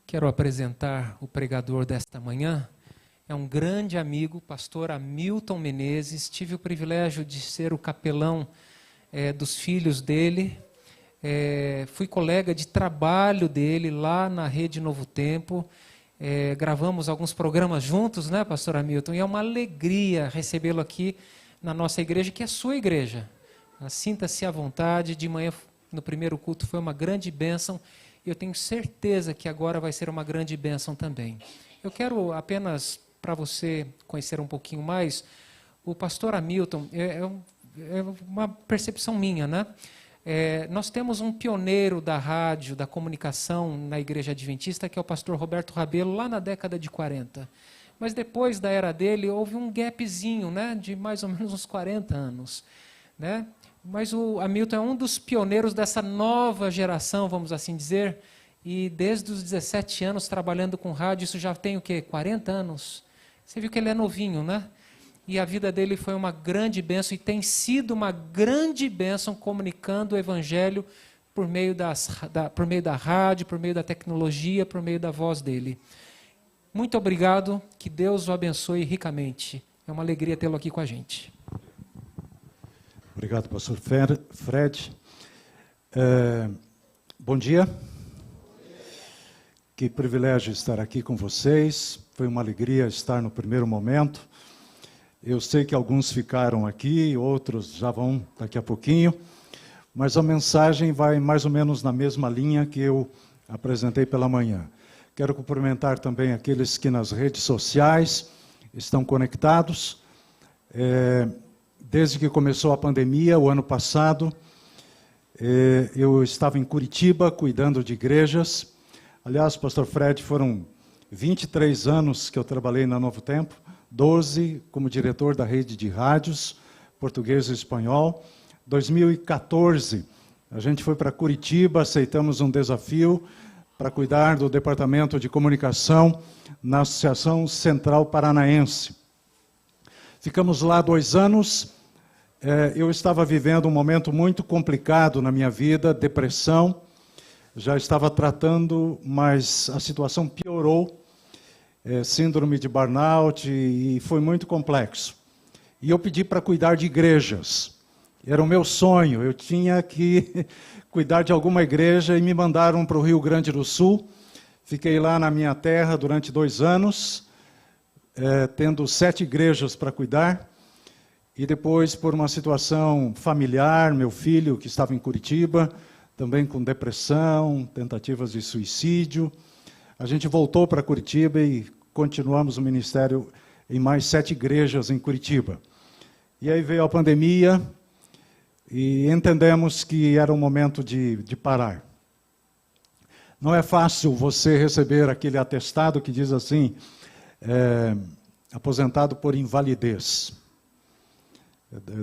Quero apresentar o pregador desta manhã. É um grande amigo, pastor Hamilton Menezes. Tive o privilégio de ser o capelão dos filhos dele. Fui colega de trabalho dele lá na Rede Novo Tempo. Gravamos alguns programas juntos, né, pastor Hamilton? E é uma alegria recebê-lo aqui na nossa igreja, que é a sua igreja. Sinta-se à vontade. De manhã, no primeiro culto, foi uma grande bênção. Eu tenho certeza que agora vai ser uma grande bênção também. Eu quero apenas, para você conhecer um pouquinho mais, o pastor Hamilton, é uma percepção minha, né? Nós temos um pioneiro da rádio, da comunicação na Igreja Adventista, que é o pastor Roberto Rabelo, lá na década de 40. Mas depois da era dele, houve um gapzinho, né, de mais ou menos uns 40 anos, né? Mas o Hamilton é um dos pioneiros dessa nova geração, vamos assim dizer, e desde os 17 anos trabalhando com rádio, isso já tem o quê? 40 anos. Você viu que ele é novinho, né? E a vida dele foi uma grande bênção e tem sido uma grande bênção comunicando o evangelho por meio da rádio, por meio da tecnologia, por meio da voz dele. Muito obrigado, que Deus o abençoe ricamente. É uma alegria tê-lo aqui com a gente. Obrigado, pastor Fred. Bom dia. Que privilégio estar aqui com vocês. Foi uma alegria estar no primeiro momento. Eu sei que alguns ficaram aqui, outros já vão daqui a pouquinho, mas a mensagem vai mais ou menos na mesma linha que eu apresentei pela manhã. Quero cumprimentar também aqueles que nas redes sociais estão conectados. Desde que começou a pandemia, o ano passado, eu estava em Curitiba, cuidando de igrejas. Aliás, pastor Fred, foram 23 anos que eu trabalhei na Novo Tempo, 12 como diretor da rede de rádios, português e espanhol. 2014, a gente foi para Curitiba, aceitamos um desafio para cuidar do departamento de comunicação na Associação Central Paranaense. Ficamos lá 2 anos. Eu estava vivendo um momento muito complicado na minha vida, depressão. Já estava tratando, mas a situação piorou. Síndrome de burnout, e foi muito complexo. E eu pedi para cuidar de igrejas. Era o meu sonho, eu tinha que cuidar de alguma igreja e me mandaram para o Rio Grande do Sul. Fiquei lá na minha terra durante 2 anos, tendo 7 igrejas para cuidar. E depois, por uma situação familiar, meu filho, que estava em Curitiba, também com depressão, tentativas de suicídio, a gente voltou para Curitiba e continuamos o ministério em mais 7 igrejas em Curitiba. E aí veio a pandemia e entendemos que era o momento de parar. Não é fácil você receber aquele atestado que diz assim, aposentado por invalidez.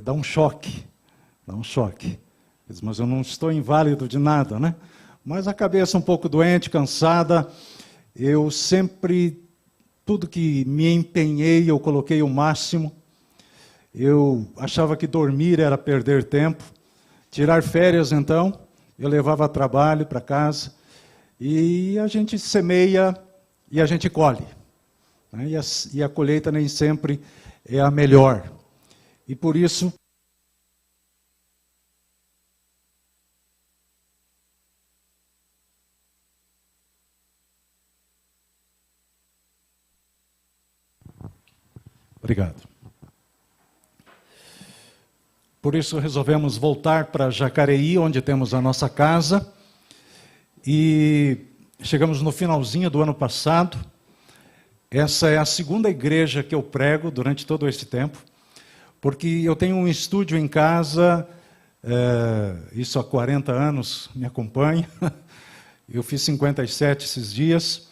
Dá um choque. Diz, mas eu não estou inválido de nada, né? Mas a cabeça um pouco doente, cansada. Eu sempre, tudo que me empenhei, eu coloquei o máximo. Eu achava que dormir era perder tempo. Tirar férias, então, eu levava trabalho para casa. E a gente semeia e a gente colhe. Né? E a colheita nem sempre é a melhor. E por isso, obrigado. Por isso resolvemos voltar para Jacareí, onde temos a nossa casa. E chegamos no finalzinho do ano passado. Essa é a 2ª igreja que eu prego durante todo esse tempo. Porque eu tenho um estúdio em casa, isso há 40 anos me acompanha. Eu fiz 57 esses dias.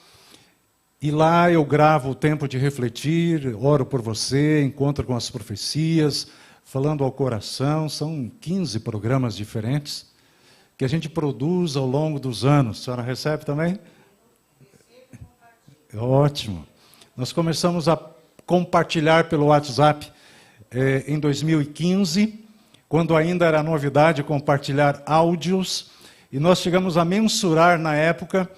E lá eu gravo o tempo de refletir, oro por você, encontro com as profecias, falando ao coração. São 15 programas diferentes que a gente produz ao longo dos anos. A senhora recebe também? Ótimo. Nós começamos a compartilhar pelo WhatsApp em 2015, quando ainda era novidade compartilhar áudios, e nós chegamos a mensurar na época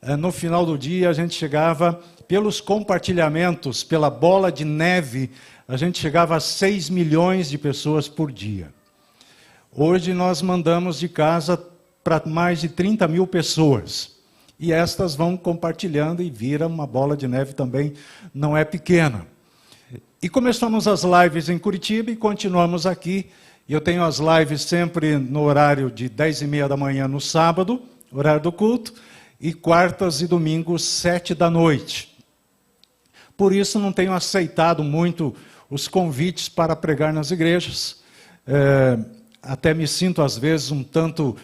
no final do dia a gente chegava, pelos compartilhamentos, pela bola de neve, a gente chegava a 6 milhões de pessoas por dia. Hoje nós mandamos de casa para mais de 30 mil pessoas. E estas vão compartilhando e vira uma bola de neve também, não é pequena. E começamos as lives em Curitiba e continuamos aqui. Eu tenho as lives sempre no horário de 10h30 da manhã no sábado, horário do culto, e quartas e domingos, 7 da noite. Por isso não tenho aceitado muito os convites para pregar nas igrejas. Até me sinto, às vezes, um tanto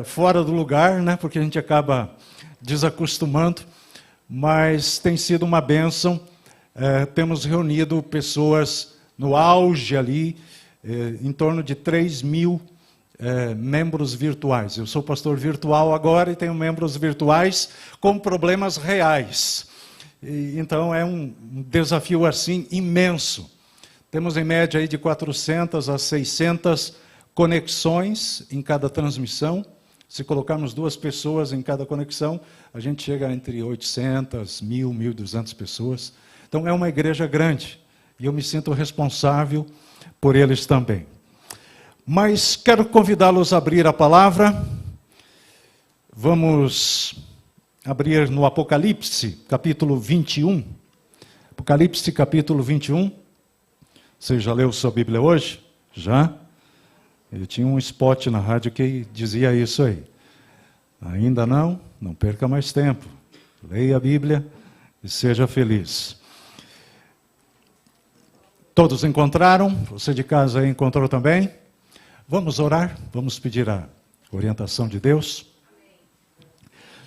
fora do lugar, né? Porque a gente acaba desacostumando, mas tem sido uma bênção. Temos reunido pessoas no auge ali, em torno de 3 mil membros virtuais. Eu sou pastor virtual agora e tenho membros virtuais com problemas reais. Então é um desafio assim imenso. Temos em média aí de 400 a 600 conexões em cada transmissão. Se colocarmos 2 pessoas em cada conexão, a gente chega entre 800, 1.000, 1.200 pessoas. Então é uma igreja grande e eu me sinto responsável por eles também. Mas quero convidá-los a abrir a palavra. Vamos abrir no Apocalipse, capítulo 21. Apocalipse, capítulo 21. Você já leu sua Bíblia hoje? Já? Eu tinha um spot na rádio que dizia isso aí. Ainda não? Não perca mais tempo. Leia a Bíblia e seja feliz. Todos encontraram? Você de casa aí encontrou também? Vamos orar? Vamos pedir a orientação de Deus?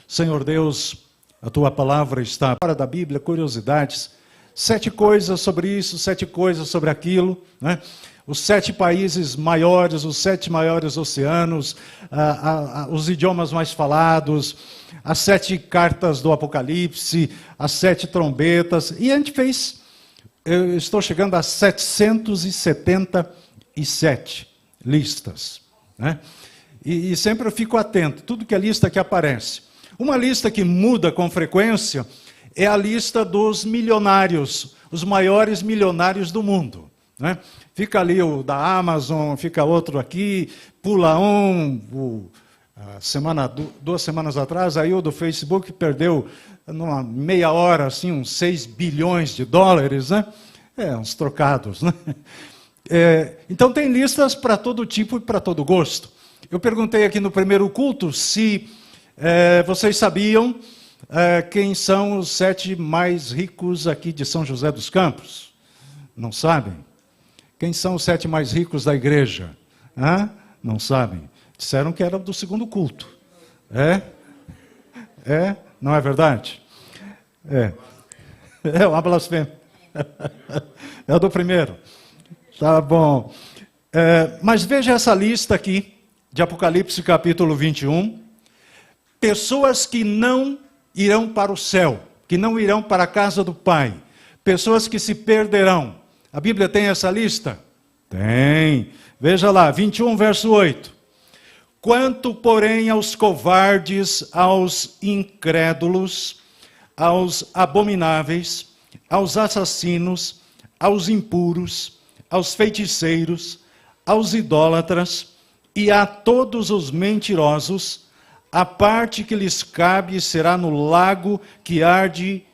Senhor Deus, a Tua palavra está fora da Bíblia, curiosidades. 7 coisas sobre isso, 7 coisas sobre aquilo, né? Os 7 países maiores, os 7 maiores oceanos, os idiomas mais falados, as 7 cartas do Apocalipse, as 7 trombetas. E a gente fez, eu estou chegando a 777 listas, né? E sempre eu fico atento, tudo que é lista que aparece. Uma lista que muda com frequência é a lista dos milionários, os maiores milionários do mundo, né? Fica ali o da Amazon, fica outro aqui, pula um. 2 semanas atrás, aí o do Facebook perdeu, numa meia hora, assim, uns 6 bilhões de dólares, né? Uns trocados, né? Então tem listas para todo tipo e para todo gosto. Eu perguntei aqui no primeiro culto se vocês sabiam quem são os 7 mais ricos aqui de São José dos Campos. Não sabem? Quem são os 7 mais ricos da igreja? Não sabem? Disseram que era do segundo culto. Não é verdade? É uma blasfêmia. É do primeiro. Tá bom. Mas veja essa lista aqui, de Apocalipse capítulo 21. Pessoas que não irão para o céu, que não irão para a casa do Pai. Pessoas que se perderão. A Bíblia tem essa lista? Tem. Veja lá, 21, verso 8. Quanto, porém, aos covardes, aos incrédulos, aos abomináveis, aos assassinos, aos impuros, aos feiticeiros, aos idólatras e a todos os mentirosos, a parte que lhes cabe será no lago que arde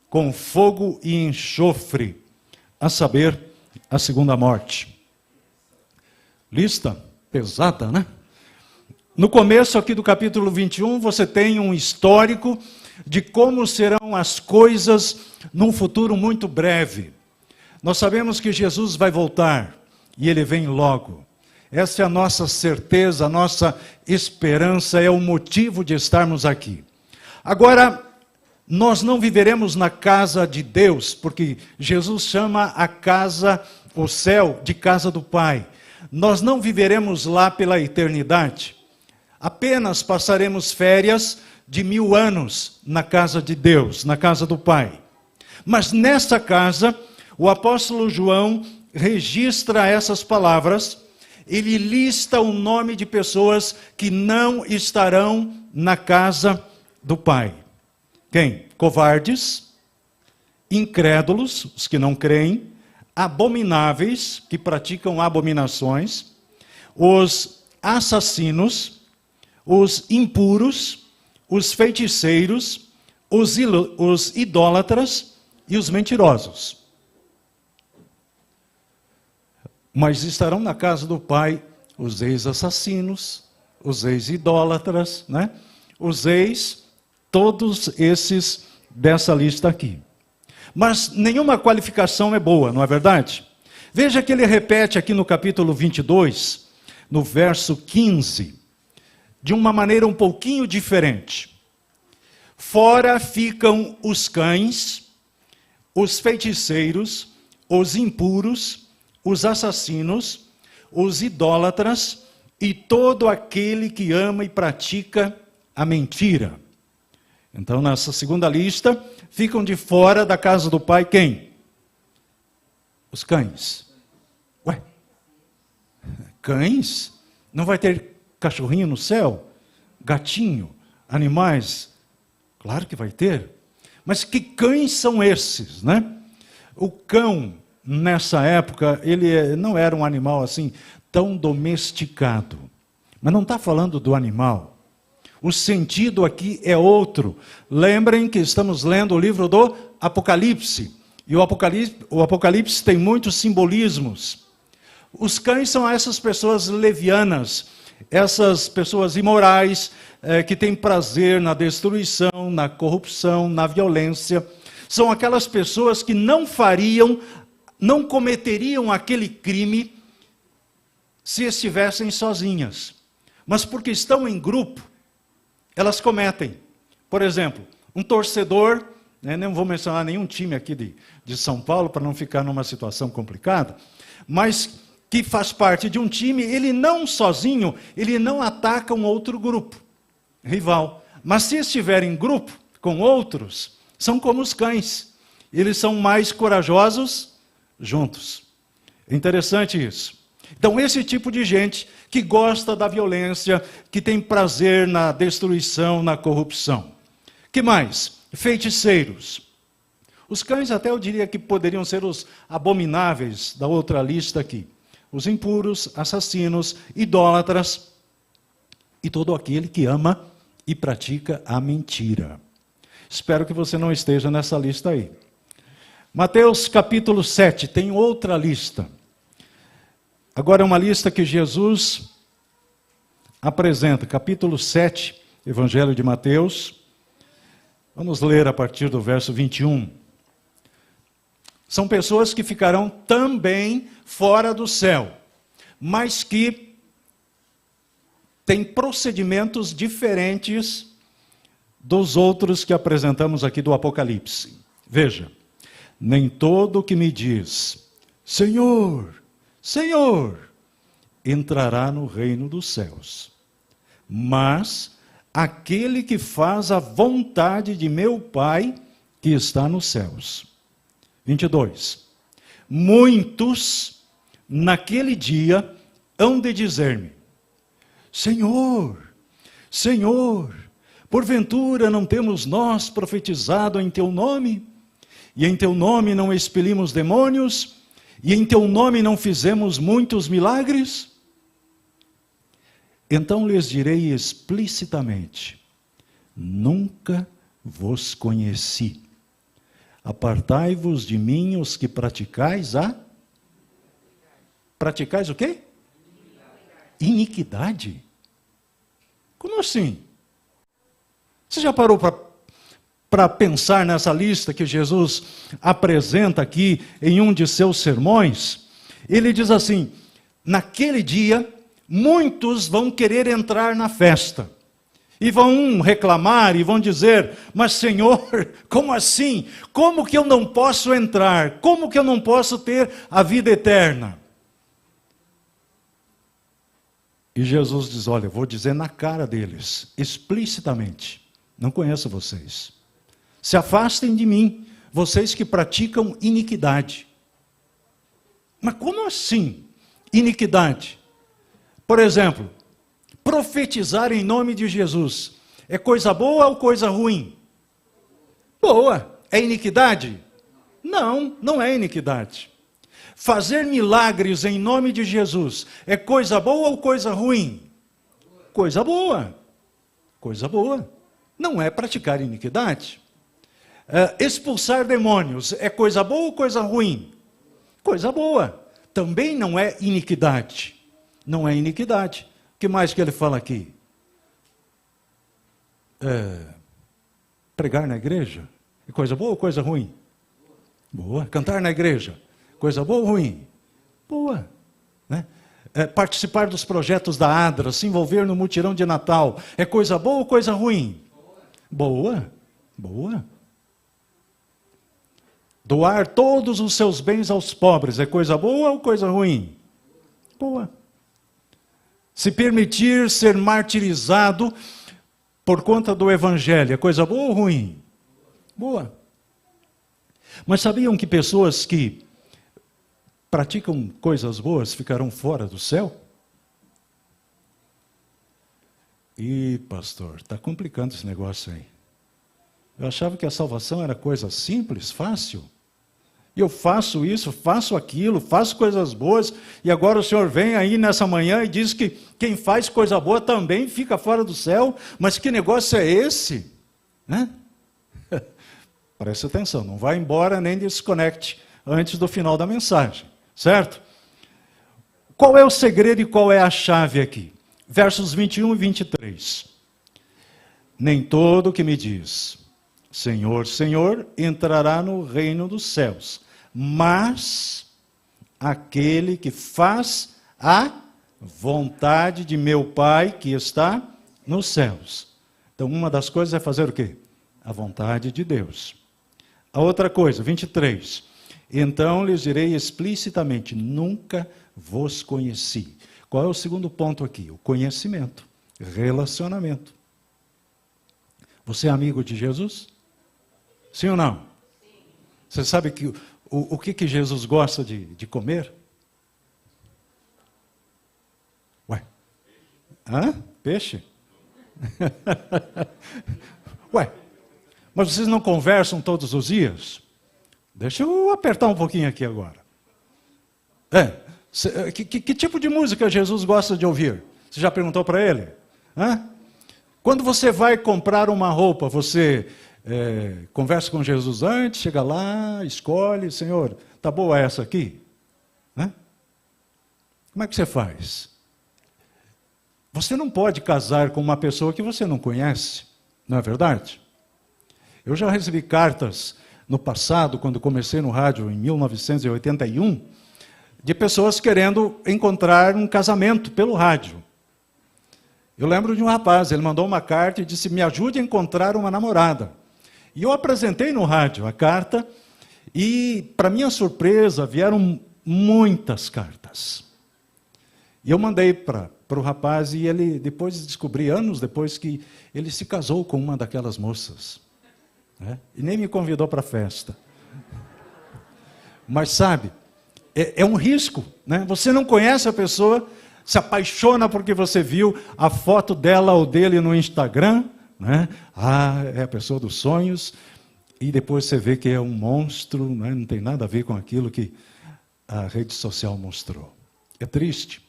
com fogo e enxofre, a saber, a segunda morte. Lista pesada, né? No começo aqui do capítulo 21, você tem um histórico de como serão as coisas num futuro muito breve. Nós sabemos que Jesus vai voltar, e Ele vem logo. Essa é a nossa certeza, a nossa esperança, é o motivo de estarmos aqui. Agora, nós não viveremos na casa de Deus, porque Jesus chama a casa, o céu, de casa do Pai. Nós não viveremos lá pela eternidade. Apenas passaremos férias de 1000 anos na casa de Deus, na casa do Pai. Mas nessa casa, o apóstolo João registra essas palavras. Ele lista o nome de pessoas que não estarão na casa do Pai. Quem? Covardes, incrédulos, os que não creem, abomináveis, que praticam abominações, os assassinos, os impuros, os feiticeiros, os idólatras e os mentirosos. Mas estarão na casa do Pai os ex-assassinos, os ex-idólatras, né? Os ex, todos esses dessa lista aqui. Mas nenhuma qualificação é boa, não é verdade? Veja que ele repete aqui no capítulo 22, no verso 15, de uma maneira um pouquinho diferente. Fora ficam os cães, os feiticeiros, os impuros, os assassinos, os idólatras e todo aquele que ama e pratica a mentira. Então, nessa segunda lista, ficam de fora da casa do Pai quem? Os cães. Ué, cães? Não vai ter cachorrinho no céu? Gatinho? Animais? Claro que vai ter. Mas que cães são esses, né? O cão, nessa época, ele não era um animal assim tão domesticado. Mas não está falando do animal. O sentido aqui é outro. Lembrem que estamos lendo o livro do Apocalipse. E o Apocalipse tem muitos simbolismos. Os cães são essas pessoas levianas, essas pessoas imorais, que têm prazer na destruição, na corrupção, na violência. São aquelas pessoas que não cometeriam aquele crime se estivessem sozinhas. Mas porque estão em grupo, elas cometem. Por exemplo, um torcedor, não vou mencionar nenhum time aqui de São Paulo, para não ficar numa situação complicada, mas que faz parte de um time, ele não sozinho, ele não ataca um outro grupo, rival. Mas se estiver em grupo com outros, são como os cães. Eles são mais corajosos juntos. É interessante isso. Então, esse tipo de gente que gosta da violência, que tem prazer na destruição, na corrupção. Que mais? Feiticeiros. Os cães até eu diria que poderiam ser os abomináveis da outra lista aqui. Os impuros, assassinos, idólatras e todo aquele que ama e pratica a mentira. Espero que você não esteja nessa lista aí. Mateus capítulo 7 tem outra lista. Agora é uma lista que Jesus apresenta, capítulo 7, Evangelho de Mateus. Vamos ler a partir do verso 21. São pessoas que ficarão também fora do céu, mas que têm procedimentos diferentes dos outros que apresentamos aqui do Apocalipse. Veja, nem todo que me diz, Senhor, Senhor, entrará no reino dos céus, mas aquele que faz a vontade de meu Pai que está nos céus. 22. Muitos naquele dia hão de dizer-me, Senhor, Senhor, porventura não temos nós profetizado em teu nome? E em teu nome não expelimos demônios? E em teu nome não fizemos muitos milagres? Então lhes direi explicitamente, nunca vos conheci. Apartai-vos de mim os que praticais a... Praticais o quê? Iniquidade. Como assim? Você já parou para pensar nessa lista que Jesus apresenta aqui em um de seus sermões? Ele diz assim, naquele dia, muitos vão querer entrar na festa. E vão reclamar e vão dizer, mas Senhor, como assim? Como que eu não posso entrar? Como que eu não posso ter a vida eterna? E Jesus diz, olha, eu vou dizer na cara deles, explicitamente, não conheço vocês. Se afastem de mim, vocês que praticam iniquidade. Mas como assim, iniquidade? Por exemplo, profetizar em nome de Jesus, é coisa boa ou coisa ruim? Boa. É iniquidade? Não, não é iniquidade. Fazer milagres em nome de Jesus é coisa boa ou coisa ruim? Coisa boa. Coisa boa. Não é praticar iniquidade. Expulsar demônios é coisa boa ou coisa ruim? Coisa boa. Também não é iniquidade. Não é iniquidade. O que mais que ele fala aqui? Pregar na igreja é coisa boa ou coisa ruim? Boa. Cantar na igreja, coisa boa ou ruim? Boa. Né? Participar dos projetos da ADRA, se envolver no mutirão de Natal, é coisa boa ou coisa ruim? Boa. Boa. Doar todos os seus bens aos pobres, é coisa boa ou coisa ruim? Boa. Se permitir ser martirizado por conta do evangelho, é coisa boa ou ruim? Boa. Mas sabiam que pessoas que praticam coisas boas ficarão fora do céu? Ih, pastor, está complicando esse negócio aí. Eu achava que a salvação era coisa simples, fácil. E eu faço isso, faço aquilo, faço coisas boas, e agora o Senhor vem aí nessa manhã e diz que quem faz coisa boa também fica fora do céu. Mas que negócio é esse? Né? Preste atenção, não vai embora nem desconecte antes do final da mensagem, certo? Qual é o segredo e qual é a chave aqui? Versos 21 e 23. Nem todo que me diz, Senhor, Senhor, entrará no reino dos céus, mas aquele que faz a vontade de meu Pai que está nos céus. Então, uma das coisas é fazer o quê? A vontade de Deus. A outra coisa, 23. Então lhes direi explicitamente, nunca vos conheci. Qual é o segundo ponto aqui? O conhecimento, relacionamento. Você é amigo de Jesus? Sim ou não? Sim. Você sabe que o que Jesus gosta de comer? Ué? Hã? Peixe? Ué, mas vocês não conversam todos os dias? Deixa eu apertar um pouquinho aqui agora. Que tipo de música Jesus gosta de ouvir? Você já perguntou para ele? Hã? Quando você vai comprar uma roupa, você conversa com Jesus antes, chega lá, escolhe, Senhor, tá boa essa aqui? Hã? Como é que você faz? Você não pode casar com uma pessoa que você não conhece, não é verdade? Eu já recebi cartas no passado, quando comecei no rádio, em 1981, de pessoas querendo encontrar um casamento pelo rádio. Eu lembro de um rapaz, ele mandou uma carta e disse, me ajude a encontrar uma namorada. E eu apresentei no rádio a carta, e, para minha surpresa, vieram muitas cartas. E eu mandei para o rapaz, e ele, depois descobri, anos depois, que ele se casou com uma daquelas moças. Né? E nem me convidou para a festa. Mas sabe, é um risco, né? Você não conhece a pessoa, se apaixona porque você viu a foto dela ou dele no Instagram, né? Ah, é a pessoa dos sonhos, e depois você vê que é um monstro, né? Não tem nada a ver com aquilo que a rede social mostrou. É triste.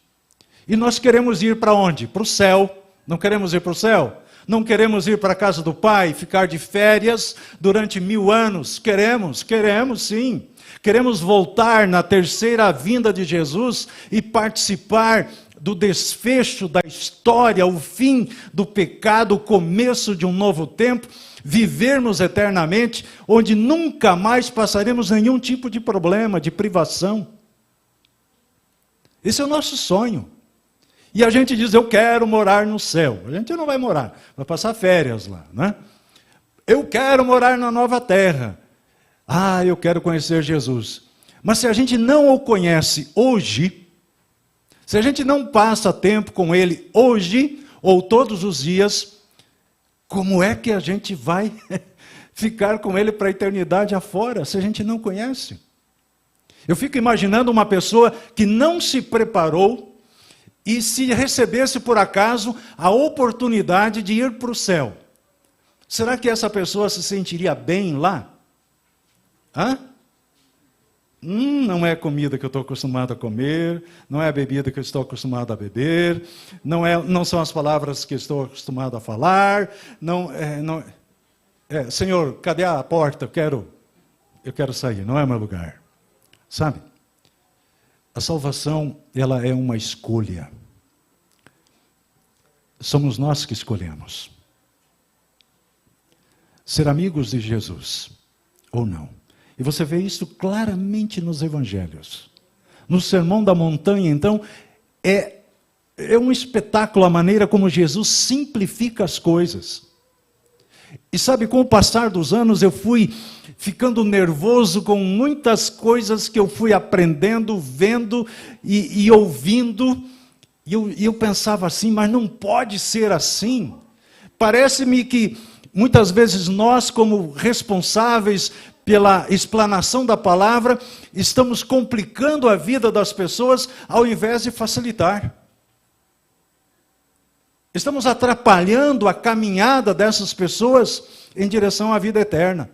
E nós queremos ir para onde? Para o céu. Não queremos ir para o céu? Não queremos ir para a casa do Pai, ficar de férias durante 1000 anos? Queremos sim. Queremos voltar na terceira vinda de Jesus e participar do desfecho da história, o fim do pecado, o começo de um novo tempo, vivermos eternamente, onde nunca mais passaremos nenhum tipo de problema, de privação. Esse é o nosso sonho. E a gente diz, eu quero morar no céu. A gente não vai morar, vai passar férias lá, né? Eu quero morar na nova terra. Ah, eu quero conhecer Jesus. Mas se a gente não o conhece hoje, se a gente não passa tempo com Ele hoje, ou todos os dias, como é que a gente vai ficar com Ele para a eternidade afora, se a gente não conhece? Eu fico imaginando uma pessoa que não se preparou, e se recebesse por acaso a oportunidade de ir para o céu. Será que essa pessoa se sentiria bem lá? Hã? Não é a comida que eu estou acostumado a comer, não é a bebida que eu estou acostumado a beber, não são as palavras que eu estou acostumado a falar, Senhor, cadê a porta? Eu quero sair, não é meu lugar. Sabe? A salvação, ela é uma escolha. Somos nós que escolhemos ser amigos de Jesus ou não. E você vê isso claramente nos evangelhos. No Sermão da Montanha, então, é um espetáculo a maneira como Jesus simplifica as coisas. E sabe, com o passar dos anos, eu fui ficando nervoso com muitas coisas que eu fui aprendendo, vendo e ouvindo. E eu pensava assim, mas não pode ser assim. Parece-me que muitas vezes nós, como responsáveis pela explanação da palavra, estamos complicando a vida das pessoas ao invés de facilitar. Estamos atrapalhando a caminhada dessas pessoas em direção à vida eterna.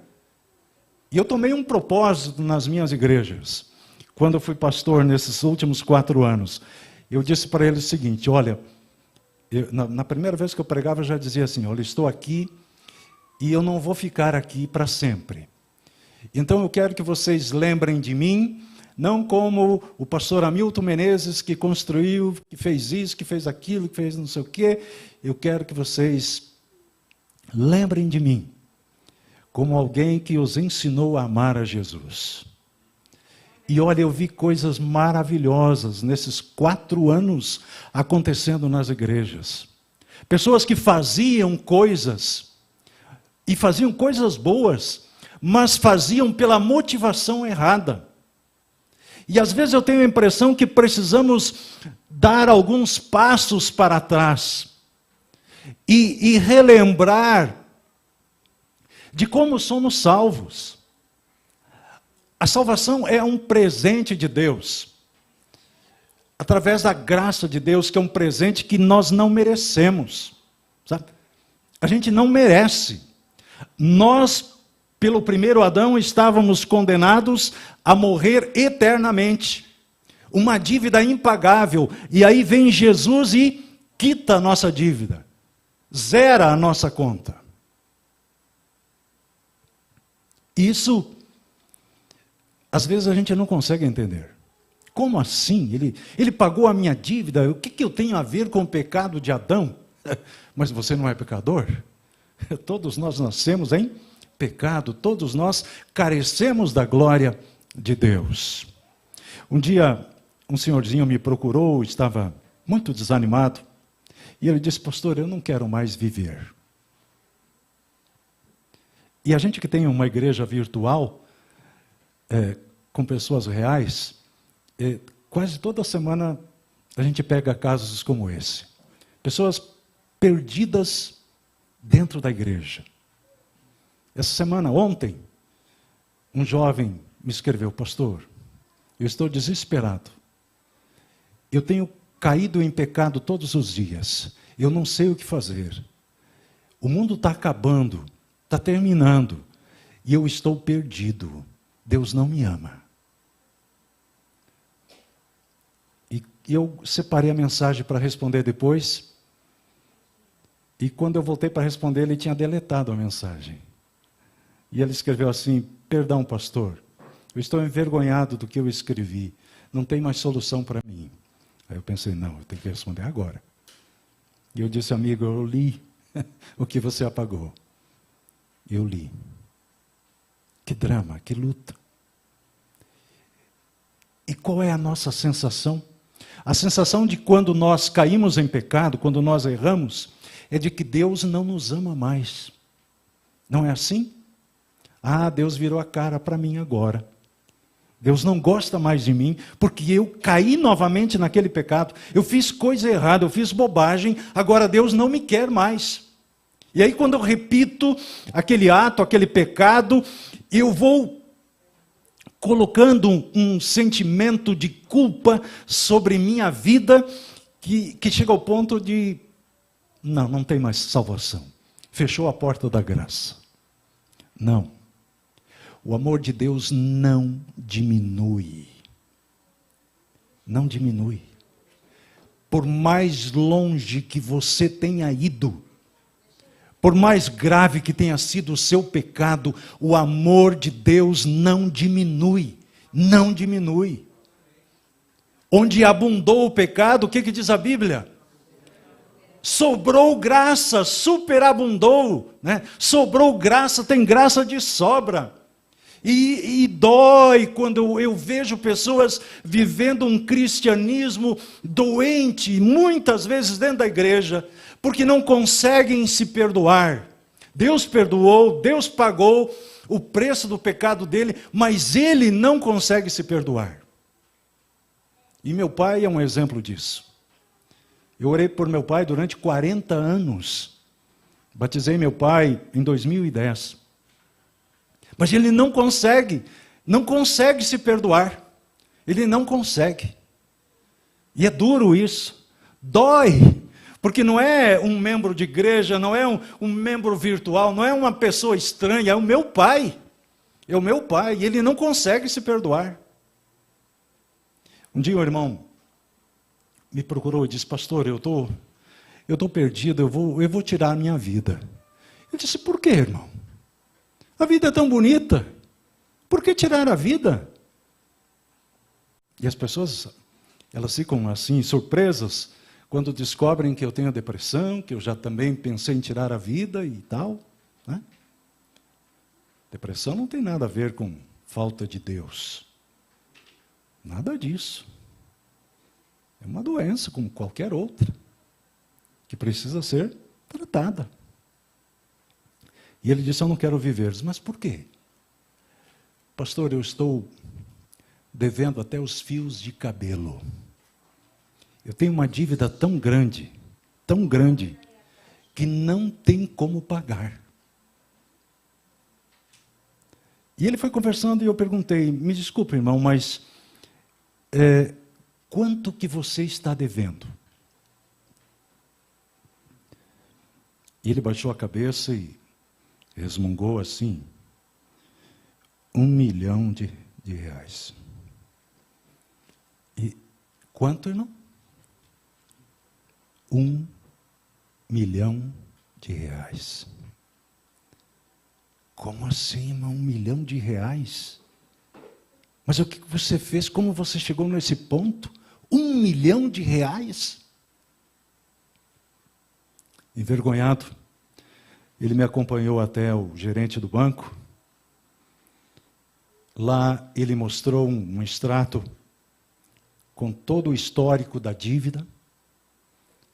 E eu tomei um propósito nas minhas igrejas. Quando eu fui pastor nesses últimos 4 anos, eu disse para eles o seguinte, olha, na primeira vez que eu pregava, eu já dizia assim, olha, estou aqui e eu não vou ficar aqui para sempre. Então eu quero que vocês lembrem de mim, não como o pastor Hamilton Menezes, que construiu, que fez isso, que fez aquilo, que fez não sei o quê. Eu quero que vocês lembrem de mim, como alguém que os ensinou a amar a Jesus. E olha, eu vi coisas maravilhosas nesses 4 anos acontecendo nas igrejas. Pessoas que faziam coisas, e faziam coisas boas, mas faziam pela motivação errada. E às vezes eu tenho a impressão que precisamos dar alguns passos para trás e relembrar de como somos salvos. A salvação é um presente de Deus, através da graça de Deus, que é um presente que nós não merecemos. Sabe? A gente não merece. Nós, pelo primeiro Adão, estávamos condenados a morrer eternamente. Uma dívida impagável. E aí vem Jesus e quita a nossa dívida. Zera a nossa conta. Isso, às vezes a gente não consegue entender. Como assim? Ele pagou a minha dívida? O que eu tenho a ver com o pecado de Adão? Mas você não é pecador? Todos nós nascemos em pecado, todos nós carecemos da glória de Deus. Um dia, um senhorzinho me procurou, estava muito desanimado, e ele disse, pastor, eu não quero mais viver. E a gente que tem uma igreja virtual, com pessoas reais, quase toda semana a gente pega casos como esse. Pessoas perdidas dentro da igreja. Essa semana, ontem, um jovem me escreveu, pastor, eu estou desesperado. Eu tenho caído em pecado todos os dias. Eu não sei o que fazer. O mundo está acabando, está terminando, e eu estou perdido. Deus não me ama. E eu separei a mensagem para responder depois, e quando eu voltei para responder, ele tinha deletado a mensagem. E ele escreveu assim, perdão, pastor, eu estou envergonhado do que eu escrevi, não tem mais solução para mim. Aí eu pensei, não, eu tenho que responder agora. E eu disse, amigo, eu li o que você apagou. Eu li. Que drama, que luta. E qual é a nossa sensação? A sensação de quando nós caímos em pecado, quando nós erramos, é de que Deus não nos ama mais. Não é assim? Ah, Deus virou a cara para mim agora. Deus não gosta mais de mim, porque eu caí novamente naquele pecado. Eu fiz coisa errada, eu fiz bobagem, agora Deus não me quer mais. E aí quando eu repito aquele ato, aquele pecado, eu vou colocando um sentimento de culpa sobre minha vida, que chega ao ponto de, não tem mais salvação. fechou a porta da graça. Não. O amor de Deus não diminui. Não diminui. Por mais longe que você tenha ido, por mais grave que tenha sido o seu pecado, o amor de Deus não diminui. Não diminui. Onde abundou o pecado, o que diz a Bíblia? Sobrou graça, superabundou, né? Sobrou graça, tem graça de sobra. E dói quando eu vejo pessoas vivendo um cristianismo doente, muitas vezes dentro da igreja, porque não conseguem se perdoar. Deus perdoou, Deus pagou o preço do pecado dele, mas ele não consegue se perdoar. E meu pai é um exemplo disso. Eu orei por meu pai durante 40 anos. Batizei meu pai em 2010. Mas ele não consegue se perdoar. Ele não consegue. E é duro isso. Dói. Porque não é um membro de igreja, não é um membro virtual, não é uma pessoa estranha, é o meu pai. É o meu pai. E ele não consegue se perdoar. Um dia um irmão me procurou e disse: pastor, eu tô perdido, eu vou tirar a minha vida. Eu disse: por quê, irmão? A vida é tão bonita. Por que tirar a vida? E as pessoas, elas ficam assim, surpresas, quando descobrem que eu tenho depressão, que eu já também pensei em tirar a vida e tal. Né? Depressão não tem nada a ver com falta de Deus. Nada disso. É uma doença como qualquer outra, que precisa ser tratada. E ele disse: eu não quero viver. Eu disse: mas por quê? Pastor, eu estou devendo até os fios de cabelo. Eu tenho uma dívida tão grande, que não tem como pagar. E ele foi conversando e eu perguntei: me desculpe, irmão, mas quanto que você está devendo? E ele baixou a cabeça e resmungou assim: 1 milhão de reais. E quanto, irmão? 1 milhão de reais. Como assim, irmão? 1 milhão de reais? Mas o que você fez? Como você chegou nesse ponto? 1 milhão de reais? Envergonhado, ele me acompanhou até o gerente do banco. Lá ele mostrou um extrato com todo o histórico da dívida,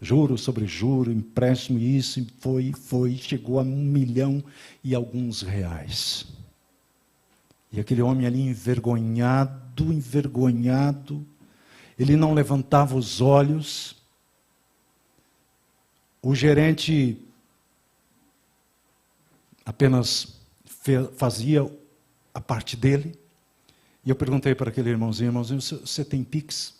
juro sobre juro, empréstimo, isso, chegou a 1 milhão e alguns reais. E aquele homem ali envergonhado, ele não levantava os olhos. O gerente apenas fazia a parte dele. E eu perguntei para aquele irmãozinho: você tem Pix?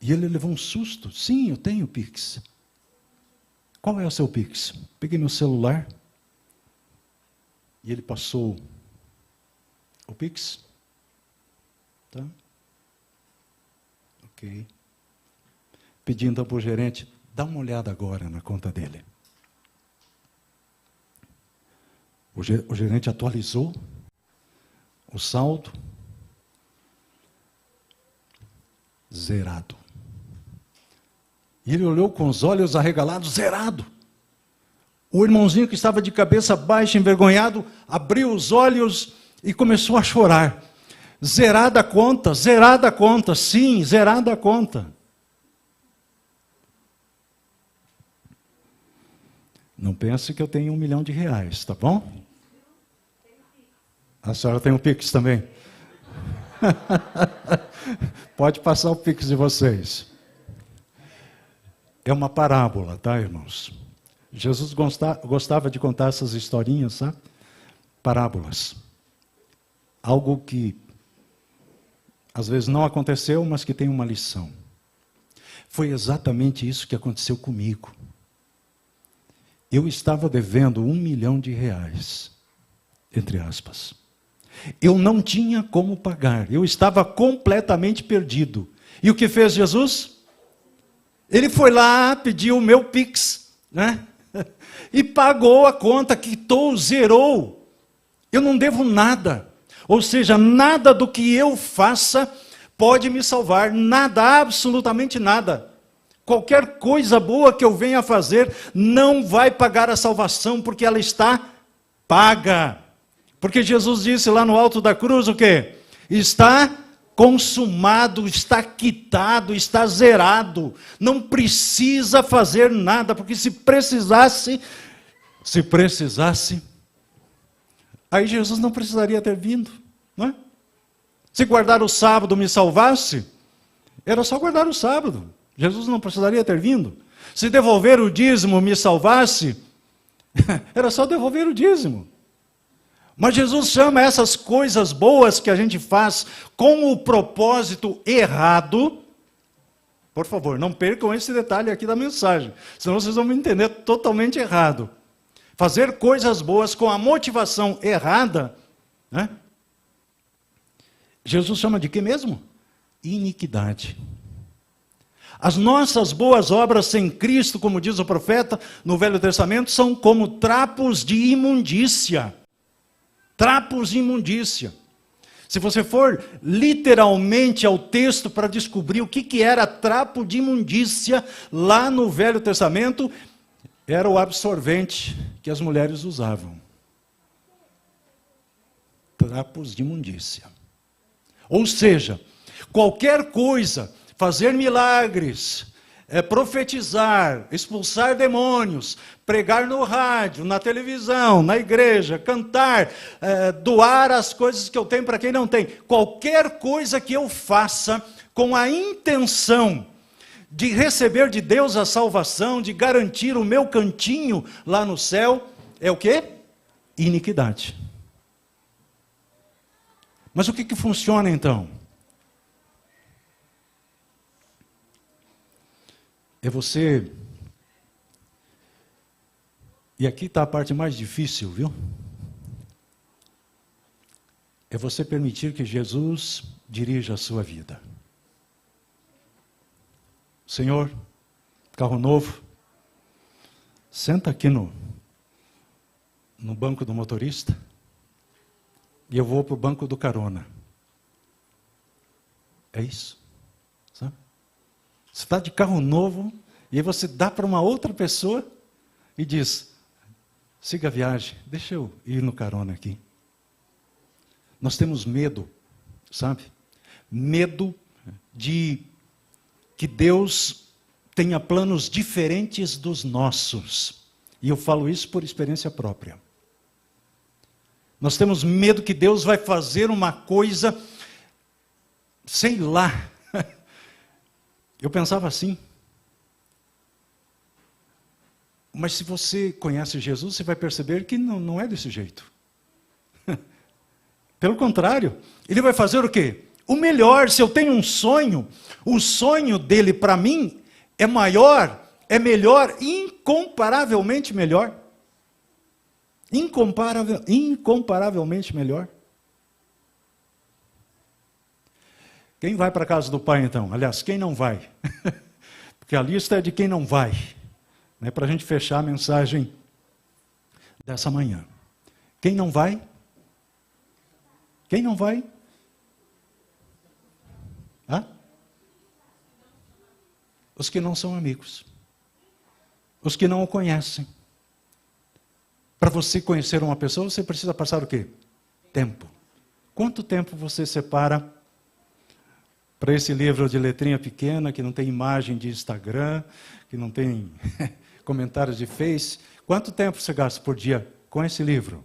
E ele levou um susto. Sim, eu tenho Pix. Qual é o seu Pix? Peguei meu celular e ele passou o Pix. Tá? Ok. Pedi então para o gerente: dá uma olhada agora na conta dele. O gerente atualizou o saldo. Zerado. E ele olhou com os olhos arregalados: zerado. O irmãozinho que estava de cabeça baixa, envergonhado, abriu os olhos e começou a chorar. Zerada a conta, sim, zerada a conta. Não pense que eu tenho 1 milhão de reais, tá bom? A senhora tem um Pix também? Pode passar o Pix de vocês. É uma parábola, tá, irmãos? Jesus gostava de contar essas historinhas, sabe? Parábolas. Algo que às vezes não aconteceu, mas que tem uma lição. Foi exatamente isso que aconteceu comigo. Eu estava devendo R$1 milhão, entre aspas. Eu não tinha como pagar, eu estava completamente perdido. E o que fez Jesus? Ele foi lá, pediu o meu Pix, né? E pagou a conta, quitou, zerou. Eu não devo nada. Ou seja, nada do que eu faça pode me salvar, nada, absolutamente nada. Qualquer coisa boa que eu venha a fazer não vai pagar a salvação, porque ela está paga. Porque Jesus disse lá no alto da cruz o quê? Está consumado, está quitado, está zerado. Não precisa fazer nada, porque se precisasse, aí Jesus não precisaria ter vindo, não é? Se guardar o sábado me salvasse, era só guardar o sábado. Jesus não precisaria ter vindo. Se devolver o dízimo me salvasse, era só devolver o dízimo. Mas Jesus chama essas coisas boas que a gente faz com o propósito errado. Por favor, não percam esse detalhe aqui da mensagem, senão vocês vão me entender totalmente errado. Fazer coisas boas com a motivação errada, né? Jesus chama de quê mesmo? Iniquidade. As nossas boas obras sem Cristo, como diz o profeta no Velho Testamento, são como trapos de imundícia. Trapos de imundícia. Se você for literalmente ao texto para descobrir o que era trapo de imundícia, lá no Velho Testamento, era o absorvente que as mulheres usavam. Trapos de imundícia. Ou seja, qualquer coisa, fazer milagres, profetizar, expulsar demônios, pregar no rádio, na televisão, na igreja, cantar, doar as coisas que eu tenho para quem não tem. Qualquer coisa que eu faça com a intenção de receber de Deus a salvação, de garantir o meu cantinho lá no céu, é o quê? Iniquidade. Mas o que funciona então? É você... E aqui está a parte mais difícil, viu? É você permitir que Jesus dirija a sua vida. Senhor, carro novo, senta aqui no banco do motorista e eu vou para o banco do carona. É isso, sabe? Você está de carro novo e aí você dá para uma outra pessoa e diz, siga a viagem, deixa eu ir no carona aqui. Nós temos medo, sabe? Medo de que Deus tenha planos diferentes dos nossos. E eu falo isso por experiência própria. Nós temos medo que Deus vai fazer uma coisa, sei lá. Eu pensava assim. Mas se você conhece Jesus, você vai perceber que não é desse jeito. Pelo contrário, ele vai fazer o quê? O melhor. Se eu tenho um sonho, o sonho dele para mim é maior, é melhor, incomparavelmente melhor. Incomparavelmente melhor. Quem vai para a casa do Pai então? Aliás, quem não vai? Porque a lista é de quem não vai. Né? Para a gente fechar a mensagem dessa manhã. Quem não vai? Quem não vai? Hã? Os que não são amigos. Os que não o conhecem. Para você conhecer uma pessoa, você precisa passar o quê? Tempo. Quanto tempo você separa para esse livro de letrinha pequena, que não tem imagem de Instagram, que não tem comentários de Face? Quanto tempo você gasta por dia com esse livro?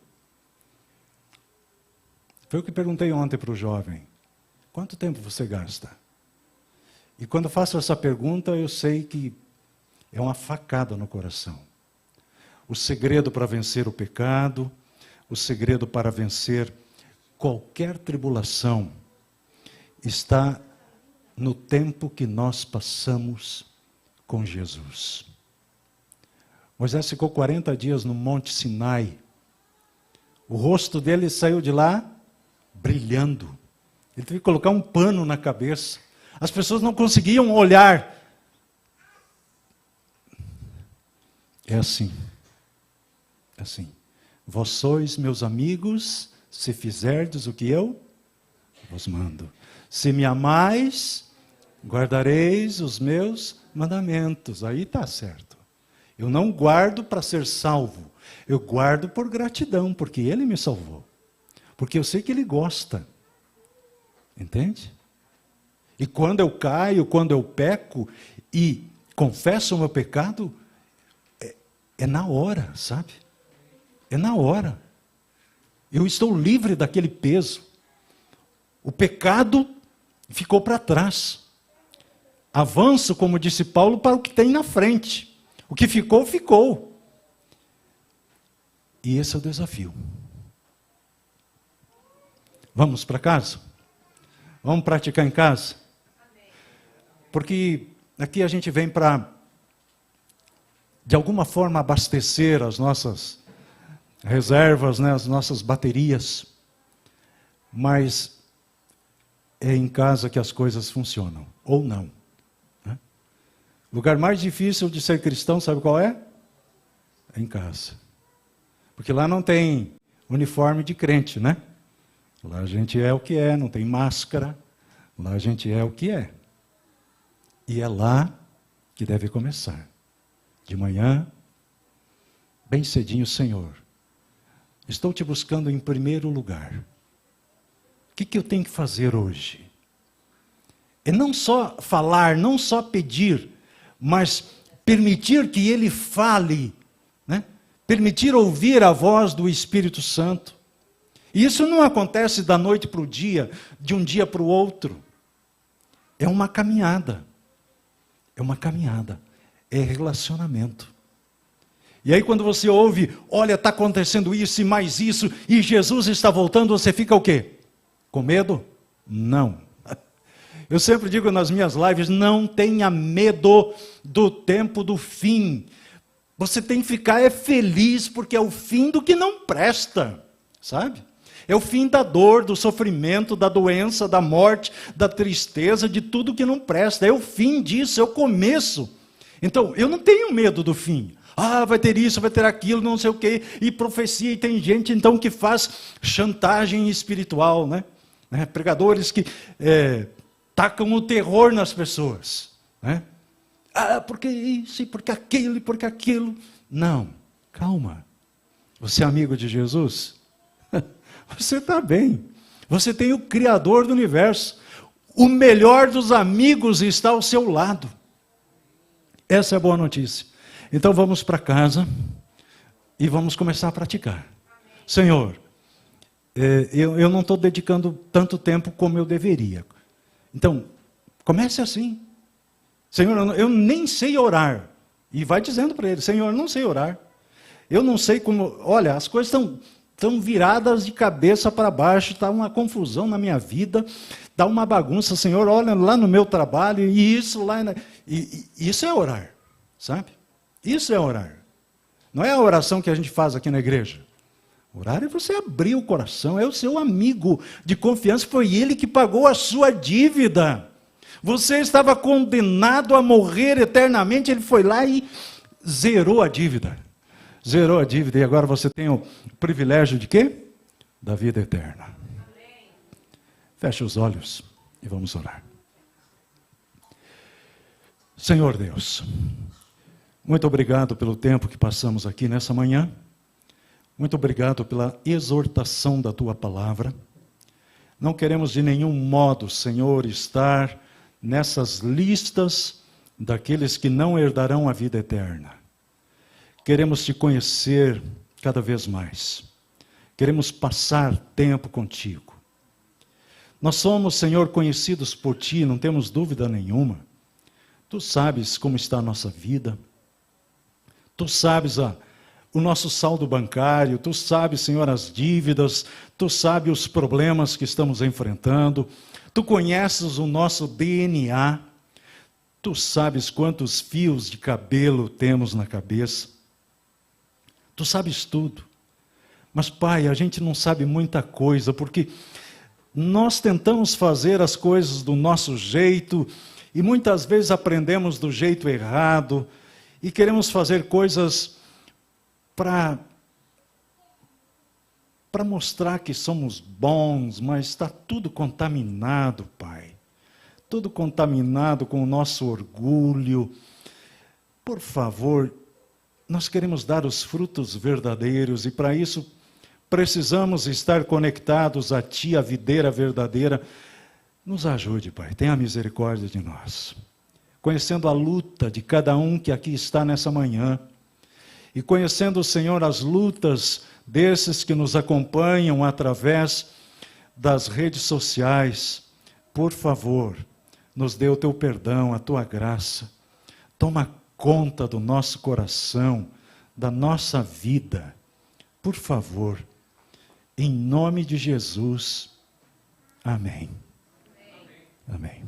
Foi o que perguntei ontem para o jovem. Quanto tempo você gasta? E quando eu faço essa pergunta, eu sei que é uma facada no coração. O segredo para vencer o pecado, o segredo para vencer qualquer tribulação, está no tempo que nós passamos com Jesus. Moisés ficou 40 dias no Monte Sinai. O rosto dele saiu de lá brilhando. Ele teve que colocar um pano na cabeça. As pessoas não conseguiam olhar. É assim. É assim. Vós sois meus amigos, se fizerdes o que eu vos mando. Se me amais, guardareis os meus mandamentos. Aí está certo. Eu não guardo para ser salvo. Eu guardo por gratidão, porque Ele me salvou. Porque eu sei que Ele gosta. Entende? E quando eu caio, quando eu peco e confesso o meu pecado, é na hora, sabe? É na hora. Eu estou livre daquele peso. O pecado ficou para trás. Avanço, como disse Paulo, para o que tem na frente. O que ficou, ficou. E esse é o desafio. Vamos para casa? Vamos praticar em casa? Porque aqui a gente vem para, de alguma forma, abastecer as nossas reservas, né, as nossas baterias. Mas é em casa que as coisas funcionam, ou não. Né? O lugar mais difícil de ser cristão, sabe qual é? É em casa. Porque lá não tem uniforme de crente, né? Lá a gente é o que é, não tem máscara. Lá a gente é o que é. E é lá que deve começar. De manhã, bem cedinho, Senhor. Estou te buscando em primeiro lugar. O que eu tenho que fazer hoje? É não só falar, não só pedir, mas permitir que Ele fale, né? Permitir ouvir a voz do Espírito Santo. E isso não acontece da noite para o dia, de um dia para o outro. É uma caminhada. É uma caminhada. É relacionamento. E aí quando você ouve, olha, está acontecendo isso e mais isso, e Jesus está voltando, você fica o quê? Com medo? Não. Eu sempre digo nas minhas lives, não tenha medo do tempo do fim. Você tem que ficar feliz, porque é o fim do que não presta, sabe? É o fim da dor, do sofrimento, da doença, da morte, da tristeza, de tudo que não presta. É o fim disso, é o começo. Então, eu não tenho medo do fim. Ah, vai ter isso, vai ter aquilo, não sei o quê. E profecia, e tem gente então que faz chantagem espiritual, né? Pregadores que tacam o terror nas pessoas, né? Ah, porque isso, e porque aquilo, e porque aquilo. Não, calma. Você é amigo de Jesus? Você está bem. Você tem o Criador do universo. O melhor dos amigos está ao seu lado. Essa é a boa notícia. Então vamos para casa e vamos começar a praticar. Senhor, eu não estou dedicando tanto tempo como eu deveria. Então, comece assim. Senhor, eu nem sei orar. E vai dizendo para ele, Senhor, eu não sei orar. Eu não sei como... Olha, as coisas estão viradas de cabeça para baixo, está uma confusão na minha vida, está uma bagunça, Senhor, olha lá no meu trabalho, e isso lá... Isso é orar, sabe? Isso é orar. Não é a oração que a gente faz aqui na igreja. Orar é você abrir o coração, é o seu amigo de confiança, foi ele que pagou a sua dívida. Você estava condenado a morrer eternamente, ele foi lá e zerou a dívida. Zerou a dívida, e agora você tem o privilégio de quê? Da vida eterna. Amém. Feche os olhos e vamos orar. Senhor Deus, muito obrigado pelo tempo que passamos aqui nessa manhã. Muito obrigado pela exortação da Tua palavra. Não queremos de nenhum modo, Senhor, estar nessas listas daqueles que não herdarão a vida eterna. Queremos Te conhecer cada vez mais. Queremos passar tempo contigo. Nós somos, Senhor, conhecidos por Ti, não temos dúvida nenhuma. Tu sabes como está a nossa vida. Tu sabes o nosso saldo bancário. Tu sabes, Senhor, as dívidas. Tu sabes os problemas que estamos enfrentando. Tu conheces o nosso DNA. Tu sabes quantos fios de cabelo temos na cabeça. Tu sabes tudo. Mas, Pai, a gente não sabe muita coisa, porque nós tentamos fazer as coisas do nosso jeito e muitas vezes aprendemos do jeito errado e queremos fazer coisas para mostrar que somos bons, mas está tudo contaminado, Pai. Tudo contaminado com o nosso orgulho. Por favor, nós queremos dar os frutos verdadeiros e para isso precisamos estar conectados a Ti, a videira verdadeira. Nos ajude, Pai, tenha misericórdia de nós. Conhecendo a luta de cada um que aqui está nessa manhã, e conhecendo, Senhor, as lutas desses que nos acompanham através das redes sociais, por favor, nos dê o Teu perdão, a Tua graça. Toma conta do nosso coração, da nossa vida. Por favor, em nome de Jesus. Amém. Amém.